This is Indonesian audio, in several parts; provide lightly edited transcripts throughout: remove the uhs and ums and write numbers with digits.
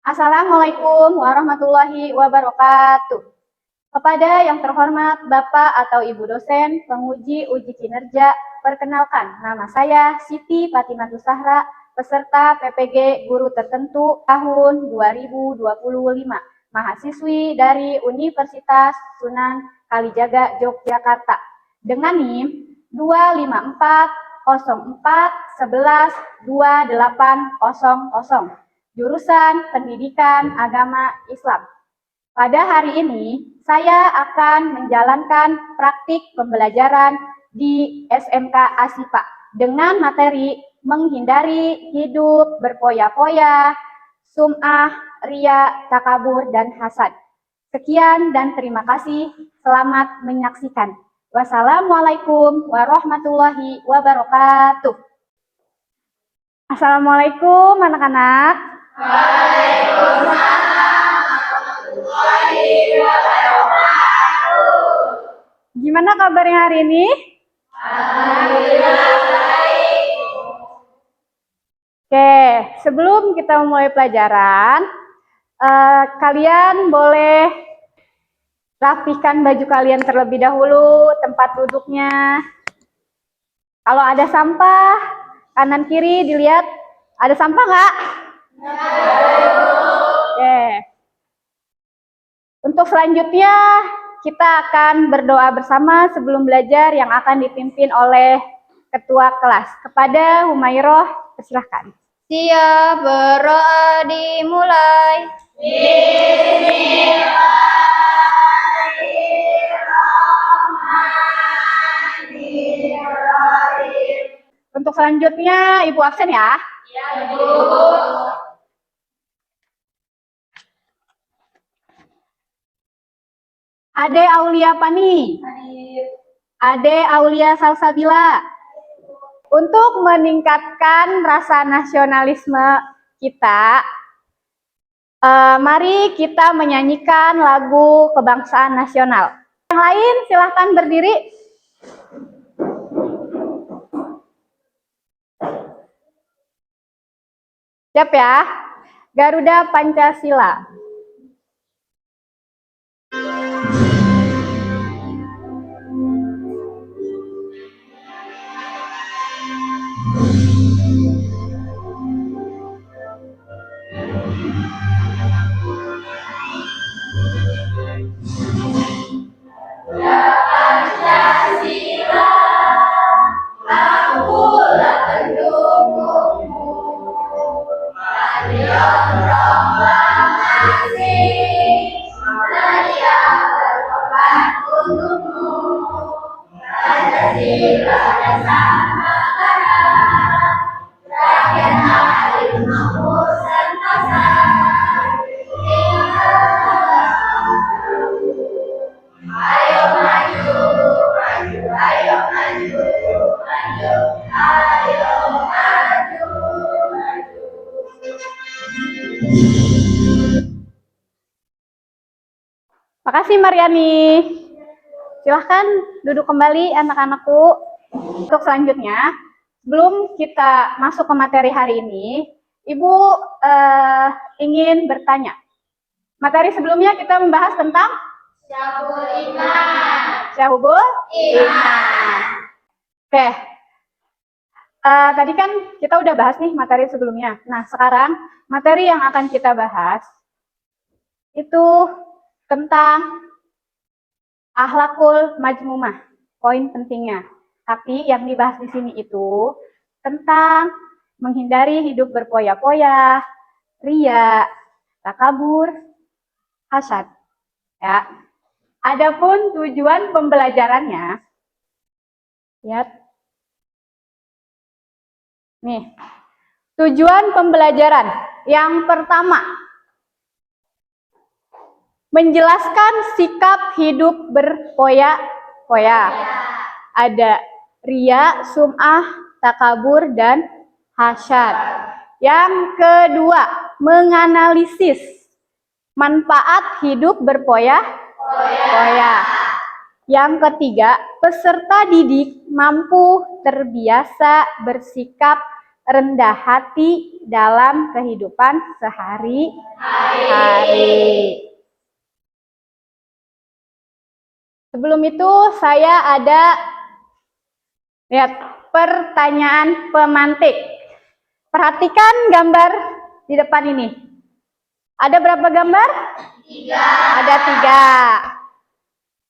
Assalamualaikum warahmatullahi wabarakatuh. Kepada yang terhormat Bapak atau Ibu dosen, penguji uji kinerja, perkenalkan nama saya Siti Fatimah Zahra, peserta PPG Guru Tertentu tahun 2025, mahasiswi dari Universitas Sunan Kalijaga, Yogyakarta, dengan NIM 25404112800, jurusan Pendidikan Agama Islam. Pada hari ini, saya akan menjalankan praktik pembelajaran di SMK Asipa dengan materi menghindari hidup berpoya-poya, sum'ah, ria, takabur, dan hasad. Sekian dan terima kasih. Selamat menyaksikan. Wassalamualaikum warahmatullahi wabarakatuh. Assalamualaikum anak-anak. Waalaikumsalam. Gimana kabarnya hari ini? Alhamdulillah baik. Oke, sebelum kita memulai pelajaran, kalian boleh rapihkan baju kalian terlebih dahulu, tempat duduknya. Kalau ada sampah, kanan kiri dilihat, ada sampah nggak? Oke. Untuk selanjutnya, kita akan berdoa bersama sebelum belajar yang akan dipimpin oleh ketua kelas. Kepada Humayroh, persilahkan. Siap, berdoa dimulai. Bismillahirrahmanirrahim. Untuk selanjutnya, Ibu absen ya? Iya, Bu. Ade Aulia Pani. Ade Aulia Salsabila. Untuk meningkatkan rasa nasionalisme kita, mari kita menyanyikan lagu kebangsaan nasional. Yang lain silahkan berdiri. Siap ya? Garuda Pancasila. Makasih Mariani. Silahkan duduk kembali anak-anakku. Untuk selanjutnya, sebelum kita masuk ke materi hari ini, Ibu ingin bertanya. Materi sebelumnya kita membahas tentang Syahbul Iman. Syahbul Iman. Oke. Tadi kan kita udah bahas nih materi sebelumnya. Nah, sekarang materi yang akan kita bahas itu tentang akhlakul majmumah, poin pentingnya. Tapi yang dibahas di sini itu tentang menghindari hidup berpoya-poya, ria, takabur, hasad. Ya. Adapun tujuan pembelajarannya, lihat. Nih. Tujuan pembelajaran yang pertama, menjelaskan sikap hidup berpoya-poya. Ada ria, sum'ah, takabur, dan hasad. Yang kedua, menganalisis manfaat hidup berpoya-poya. Yang ketiga, peserta didik mampu terbiasa bersikap rendah hati dalam kehidupan sehari-hari. Sebelum itu saya ada pertanyaan pemantik. Perhatikan gambar di depan ini. Ada berapa gambar? 3. Ada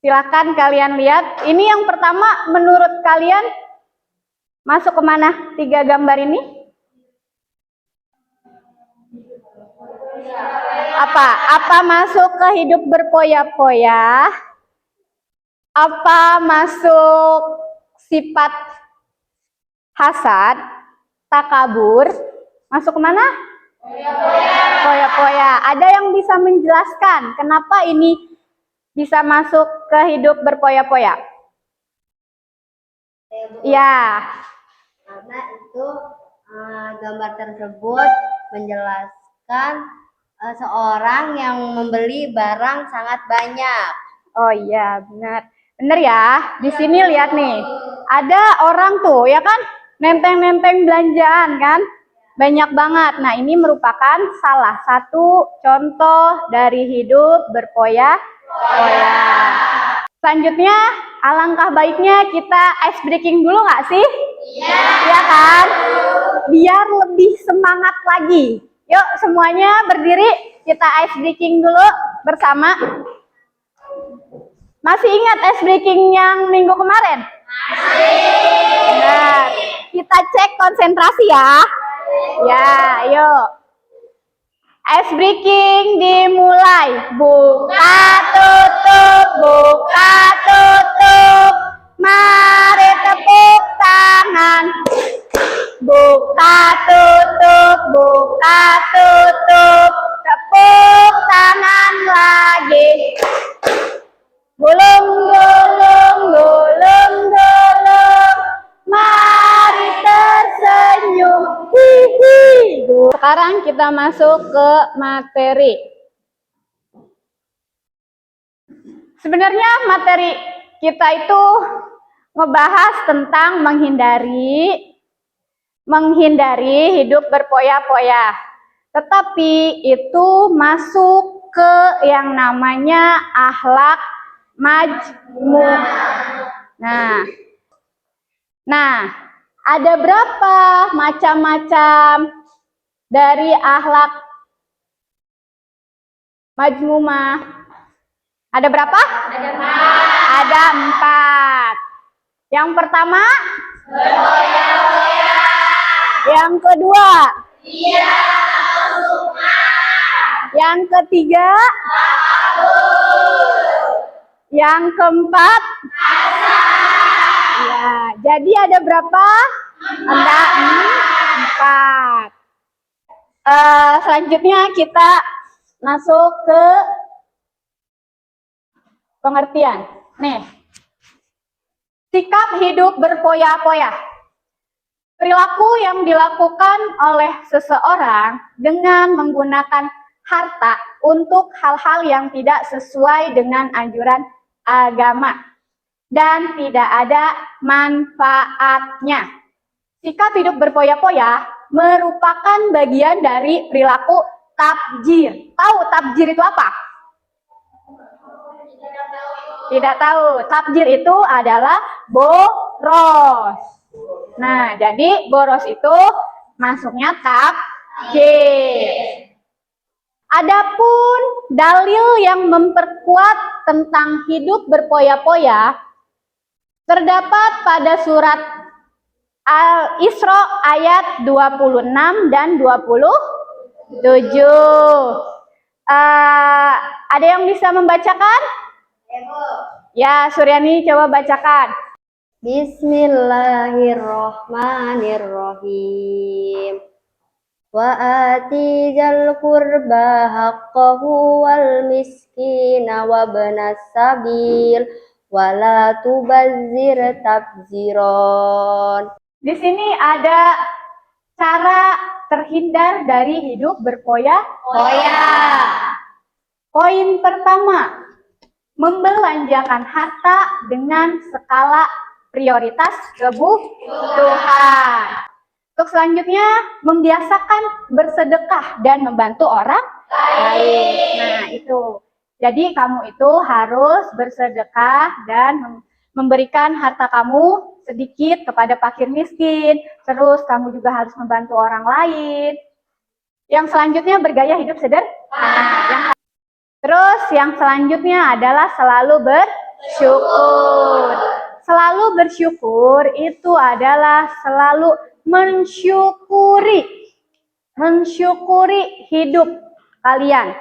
3. Silakan kalian lihat. Ini yang pertama, menurut kalian masuk ke mana 3 gambar ini? Apa masuk ke hidup berpoya-poya? Apa masuk sifat hasad, takabur? Masuk ke mana? Poya-poya. Ada yang bisa menjelaskan kenapa ini bisa masuk ke hidup berpoya-poya? Ya. Karena itu gambar tersebut menjelaskan seorang yang membeli barang sangat banyak. Oh iya, benar. Benar ya. Di sini lihat nih. Ada orang tuh, ya kan? Nenteng-nenteng belanjaan kan? Banyak banget. Nah, ini merupakan salah satu contoh dari hidup berpoya-poya. Selanjutnya, alangkah baiknya kita ice breaking dulu nggak sih? Iya. Iya kan? Biar lebih semangat lagi. Yuk, semuanya berdiri. Kita ice breaking dulu bersama. Masih ingat ice breaking yang minggu kemarin? Masih. Benar. Kita cek konsentrasi ya. Ya, yuk. Ice breaking dimulai. Buka tutup, buka tutup. Mari tepuk tangan. Buka tutup, buka tutup. Tepuk tangan lagi. Gulung, gulung, gulung, gulung. Mari tersenyum. Hihi. Sekarang kita masuk ke materi. Sebenarnya materi kita itu ngebahas tentang menghindari hidup berpoya-poya. Tetapi itu masuk ke yang namanya akhlak majmu'ah. Nah, ada berapa macam-macam dari akhlak majmu'ah? Ada berapa? Ada 4. Yang pertama? Berpoya-poya. Yang kedua? Iya, yang ketiga? Yang keempat? Ya, jadi ada berapa? Ada 4. Selanjutnya kita masuk ke pengertian. Nih, sikap hidup berpoya-poya. Perilaku yang dilakukan oleh seseorang dengan menggunakan harta untuk hal-hal yang tidak sesuai dengan anjuran agama dan tidak ada manfaatnya. Sikap hidup berpoya-poya merupakan bagian dari perilaku tabdzir. Tahu tabdzir itu apa? Tidak tahu. Tabdzir itu adalah boros. Nah, jadi boros itu masuknya tabdzir. Adapun dalil yang memperkuat tentang hidup berpoya-poya terdapat pada surat Al-Isra ayat 26 dan 27. Ada yang bisa membacakan? Ya, Suryani coba bacakan. Bismillahirrahmanirrahim. Wa ati jal qurba haqqahu wal miskina wa ibnas sabil wa la tubazzir tabziron. Di sini ada cara terhindar dari hidup berpoya-poya. Poin pertama, membelanjakan harta dengan skala prioritas kebutuhan. Untuk selanjutnya, membiasakan bersedekah dan membantu orang lain. Nah, itu. Jadi kamu itu harus bersedekah dan memberikan harta kamu sedikit kepada fakir miskin. Terus kamu juga harus membantu orang lain. Yang selanjutnya bergaya hidup sederhana. Terus yang selanjutnya adalah selalu bersyukur. Selalu bersyukur itu adalah selalu mensyukuri hidup kalian.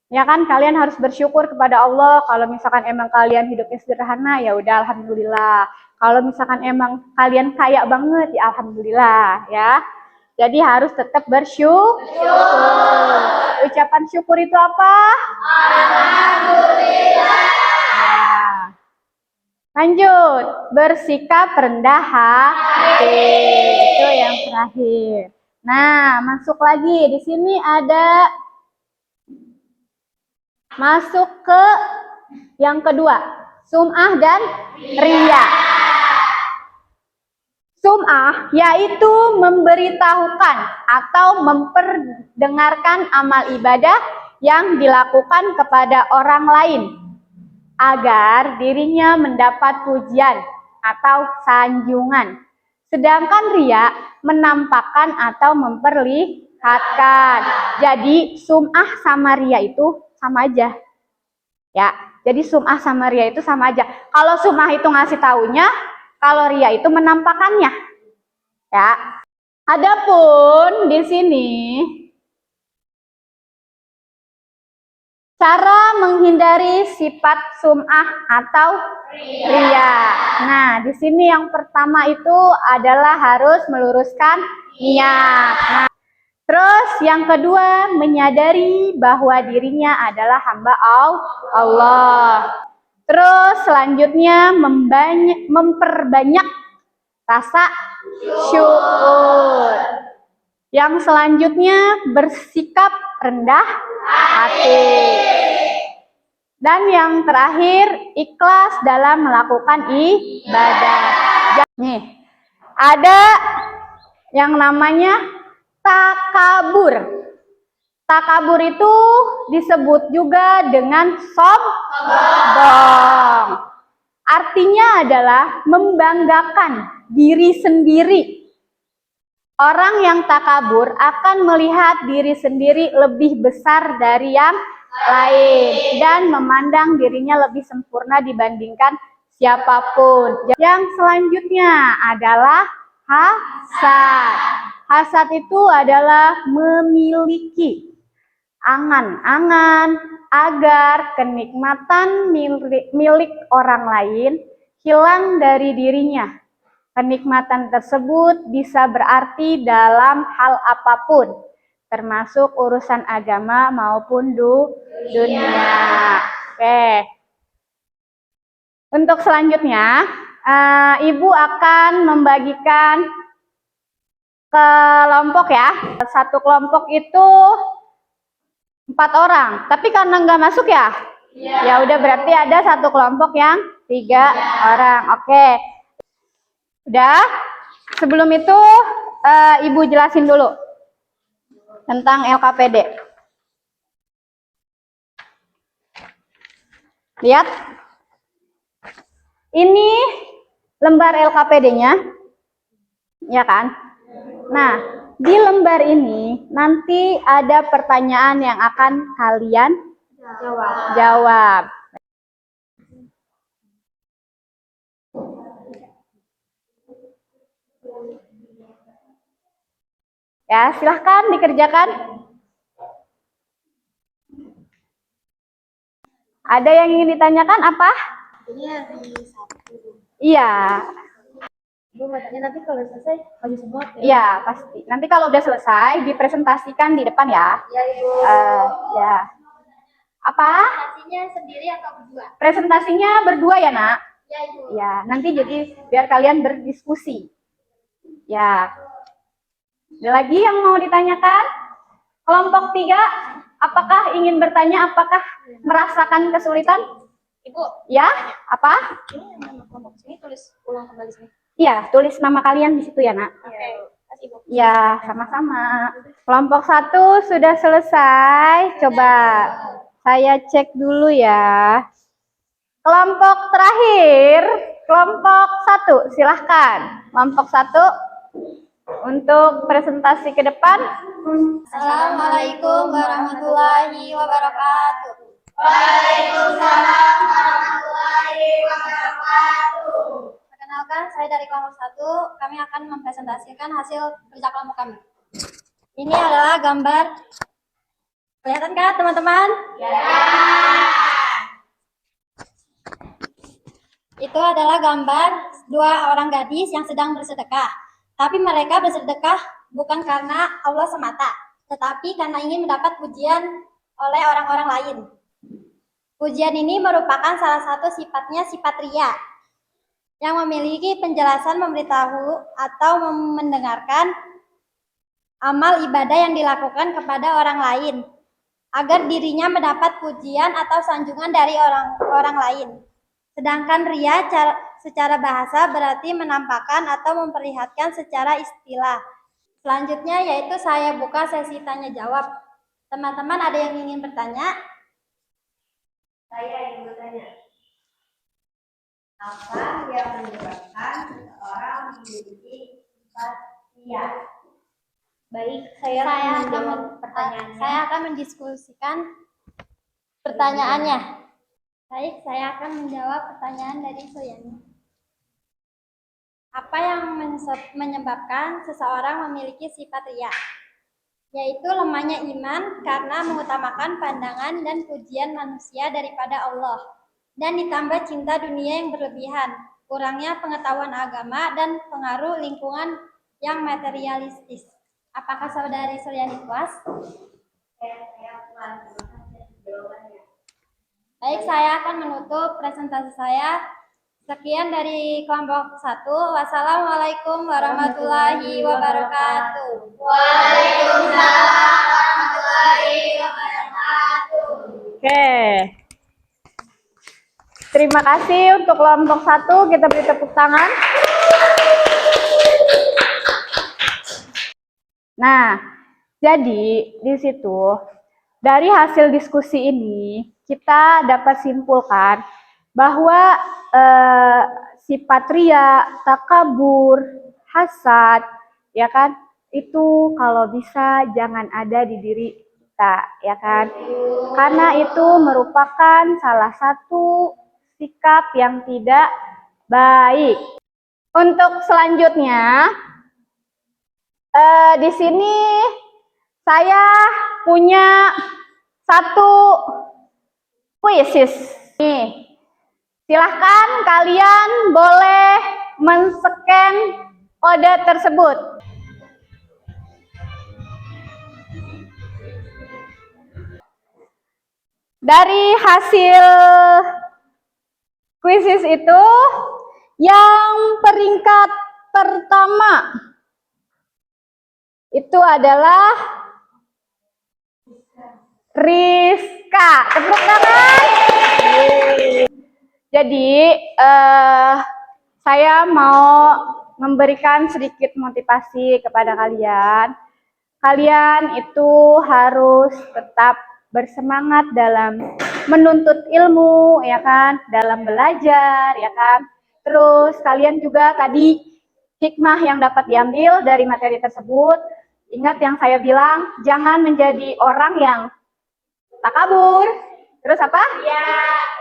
Ya kan, kalian harus bersyukur kepada Allah. Kalau misalkan emang kalian hidupnya sederhana, ya udah alhamdulillah. Kalau misalkan emang kalian kaya banget, ya alhamdulillah ya. Jadi harus tetap bersyukur. Ucapan syukur itu apa? Alhamdulillah. Ya. Lanjut, bersikap rendah hati. Itu yang terakhir. Nah, masuk lagi. Di sini ada masuk ke yang kedua, sum'ah dan riya. Sum'ah yaitu memberitahukan atau memperdengarkan amal ibadah yang dilakukan kepada orang lain agar dirinya mendapat pujian atau sanjungan. Sedangkan riya menampakkan atau memperlihatkan. Jadi sum'ah sama riya itu sama aja. Ya, jadi sum'ah sama riya itu sama aja. Kalau sum'ah itu ngasih taunya, kalau riya itu menampakkannya. Ya. Adapun di sini cara menghindari sifat sum'ah atau riya. Nah, di sini yang pertama itu adalah harus meluruskan niat. Nah, terus yang kedua, menyadari bahwa dirinya adalah hamba Allah. Terus selanjutnya memperbanyak rasa syukur. Yang selanjutnya bersikap rendah hati. Dan yang terakhir, ikhlas dalam melakukan ibadah. Nih, ada yang namanya takabur. Takabur itu disebut juga dengan sombong. Artinya adalah membanggakan diri sendiri. Orang yang takabur akan melihat diri sendiri lebih besar dari yang lain dan memandang dirinya lebih sempurna dibandingkan siapapun. Yang selanjutnya adalah hasad. Hasad itu adalah memiliki angan-angan agar kenikmatan milik orang lain hilang dari dirinya. Kenikmatan tersebut bisa berarti dalam hal apapun, termasuk urusan agama maupun dunia. Oke. Untuk selanjutnya, Ibu akan membagikan kelompok ya. Satu kelompok itu 4 orang, tapi karena nggak masuk ya, ya udah berarti ada satu kelompok yang 3 orang. Oke. Udah, sebelum itu Ibu jelasin dulu tentang LKPD. Lihat, ini lembar LKPD-nya, ya kan? Nah, di lembar ini nanti ada pertanyaan yang akan kalian jawab. Ya, silahkan dikerjakan. Ada yang ingin ditanyakan apa? Iya. Bu, matanya nanti kalau selesai bagi semua. Iya, pasti. Nanti kalau udah selesai dipresentasikan di depan ya. Ya, Ibu. Ya. Apa? Presentasinya sendiri atau berdua? Presentasinya berdua ya, Nak? Ya, Ibu. Ya, nanti jadi biar kalian berdiskusi. Ya. Ada lagi yang mau ditanyakan? Kelompok 3, apakah ingin bertanya, apakah merasakan kesulitan? Ibu. Ya, apa? Ini nama kelompok sini tulis ulang kembali sini. Iya, tulis nama kalian di situ ya, Nak. Oke. Ibu. Ya, sama-sama. Kelompok 1 sudah selesai. Coba saya cek dulu ya. Kelompok terakhir, kelompok 1, silahkan. Kelompok 1 untuk presentasi ke depan. Assalamualaikum warahmatullahi wabarakatuh. Perkenalkan, saya dari kelompok 1. Kami akan mempresentasikan hasil kerja kelompok kami. Ini adalah gambar. Kelihatan kah, teman-teman? Itu adalah gambar dua orang gadis yang sedang bersedekah. Tapi mereka bersedekah bukan karena Allah semata, tetapi karena ingin mendapat pujian oleh orang-orang lain. Pujian ini merupakan salah satu sifatnya sifat riya, yang memiliki penjelasan memberitahu atau mendengarkan amal ibadah yang dilakukan kepada orang lain, agar dirinya mendapat pujian atau sanjungan dari orang lain. Sedangkan riya secara bahasa berarti menampakkan atau memperlihatkan secara istilah. Selanjutnya yaitu saya buka sesi tanya jawab. Teman-teman ada yang ingin bertanya? Saya ingin bertanya, apa yang menyebabkan seseorang memiliki sifat riya? Baik, saya akan mendiskusikan pertanyaannya. Baik, saya akan menjawab pertanyaan dari Suyani. Apa yang menyebabkan seseorang memiliki sifat riya? Yaitu lemahnya iman karena mengutamakan pandangan dan pujian manusia daripada Allah, dan ditambah cinta dunia yang berlebihan, kurangnya pengetahuan agama, dan pengaruh lingkungan yang materialistis. Apakah saudari Suryani puas? puas. Jawabannya. Baik, saya akan menutup presentasi saya. Sekian dari kelompok 1. Wassalamualaikum warahmatullahi wabarakatuh. Waalaikumsalam warahmatullahi wabarakatuh. Oke. Terima kasih untuk kelompok 1. Kita beri tepuk tangan. Nah, jadi di situ dari hasil diskusi ini kita dapat simpulkan bahwa sifat riya, takabur, hasad, ya kan, itu kalau bisa jangan ada di diri kita, ya kan, karena itu merupakan salah satu sikap yang tidak baik. Untuk selanjutnya, di sini saya punya satu kuisis. Nih, silahkan kalian boleh men-scan kode tersebut. Dari hasil kuisis itu, yang peringkat pertama itu adalah Rizka. Tepuk tangan. Jadi saya mau memberikan sedikit motivasi kepada kalian. Kalian itu harus tetap bersemangat dalam menuntut ilmu, ya kan, dalam belajar, ya kan. Terus kalian juga tadi hikmah yang dapat diambil dari materi tersebut. Ingat yang saya bilang, jangan menjadi orang yang takabur, terus apa?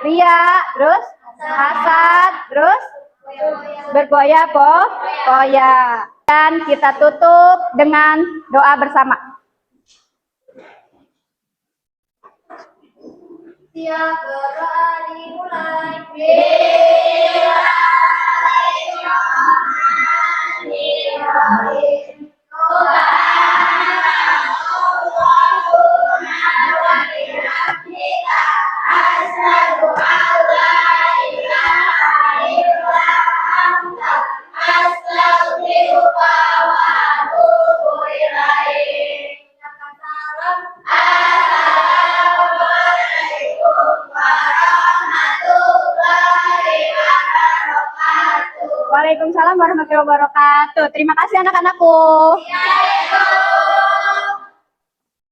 Ria, terus hasad, terus berpoya-poya. Dan kita tutup dengan doa bersama. Siap, berdoa dimulai. Waalaikumsalam warahmatullahi wabarakatuh. Terima kasih anak-anakku.